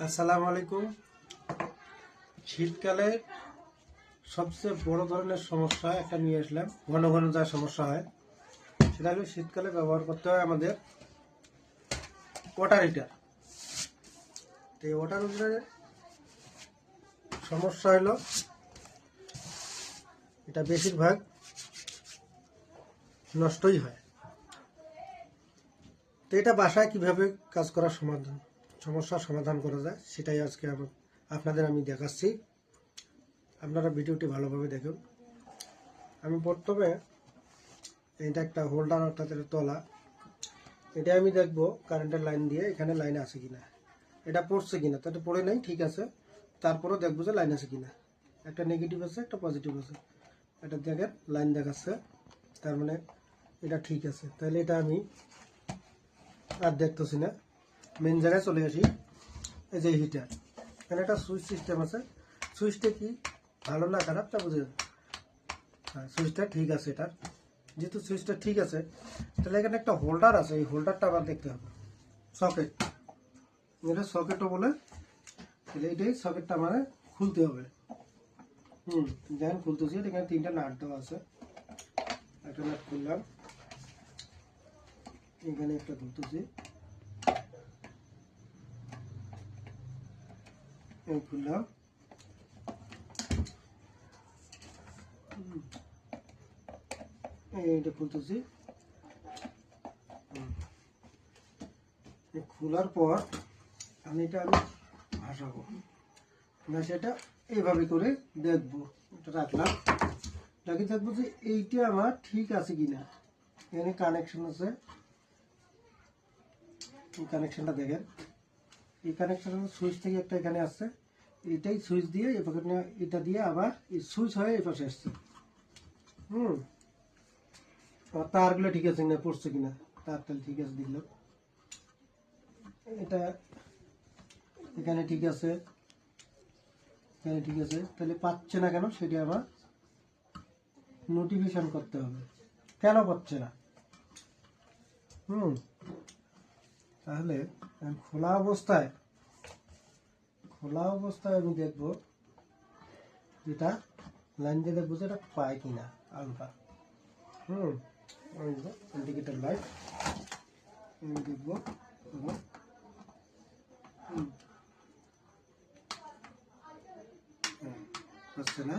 আসসালামু আলাইকুম। শীতকালে সবচেয়ে বড় ধরনের সমস্যা একটা নিয়ে আসলাম, ঘন ঘন যা সমস্যা হয় সেটা হলো শীতকালে ব্যবহার করতে হয় আমাদের ওয়াটার হিটার। তো এই ওয়াটার হিটারের সমস্যা হলো এটা বেশিরভাগ নষ্টই হয়। তো এটা বাসায় কিভাবে কাজ করার সমস্যার সমাধান করা যায় সেটাই আজকে আপনাদের আমি দেখাচ্ছি। আপনারা ভিডিওটি ভালোভাবে দেখুন। আমি প্রথমে এটা একটা হোল্ডার অর্থাৎ এটা তলা, এটা আমি দেখবো কারেন্টের লাইন দিয়ে এখানে লাইন আছে কিনা, এটা পড়ছে কিনা। তো এটা পড়ে নাই, ঠিক আছে। তারপরেও দেখবো যে লাইন আছে কিনা, একটা নেগেটিভ আছে একটা পজিটিভ আছে, এটা দেখেন লাইন দেখাচ্ছে, তার মানে এটা ঠিক আছে। তাহলে এটা আমি আর দেখতেছি না, মেন জায়গায় চলে আসি। এই যে হিটার, এখানে একটা সুইচ সিস্টেম আছে। সুইচটা কি ভালো না খারাপ তা বুঝে, হ্যাঁ সুইচটা ঠিক আছে। এটার যেহেতু সুইচটা ঠিক আছে, তাহলে এখানে একটা হোল্ডার আছে, এই হোল্ডারটা আবার দেখতে হবে। সকেট, এটা সকেটও বলে, তাহলে এইটাই সকেটটা মানে খুলতে হবে। দেখেন খুলতেছি, এখানে তিনটা নাট দেওয়া আছে। একটা নাট খুললাম, এখানে একটা খুলতেছি, খুললাম, এইটা খুলতেছি। খোলার পর আমি ভাসাবো না, সেটা এইভাবে করে দেখবো। এটা রাখলাম, রাখি দেখবো যে এইটা আমার ঠিক আছে কিনা। এখানে কানেকশন আছে, এই কানেকশনটা দেখেন, এই কানেকশন সুইচ থেকে একটা এখানে আসছে, এটাই সুইচ দিয়ে এটা দিয়ে আবার এই সুইচ হয়ে এই পাশে আসছে। তারগুলো ঠিক আছে কিনা, পড়ছে কিনা, তার তাহলে ঠিক আছে দেখলাম। এটা এখানে ঠিক আছে, এখানে ঠিক আছে। তাহলে পাচ্ছে না কেন সেটা আবার নোটিফিকেশন করতে হবে, কেন পাচ্ছে না। তাহলে খোলা অবস্থায় আমি দেখবো যেটা লাইন দিয়ে দেখবো যে এটা পায় কিনা আলুটা। ইন্ডিকেটার লাইট আমি দেখবো, পাচ্ছে না।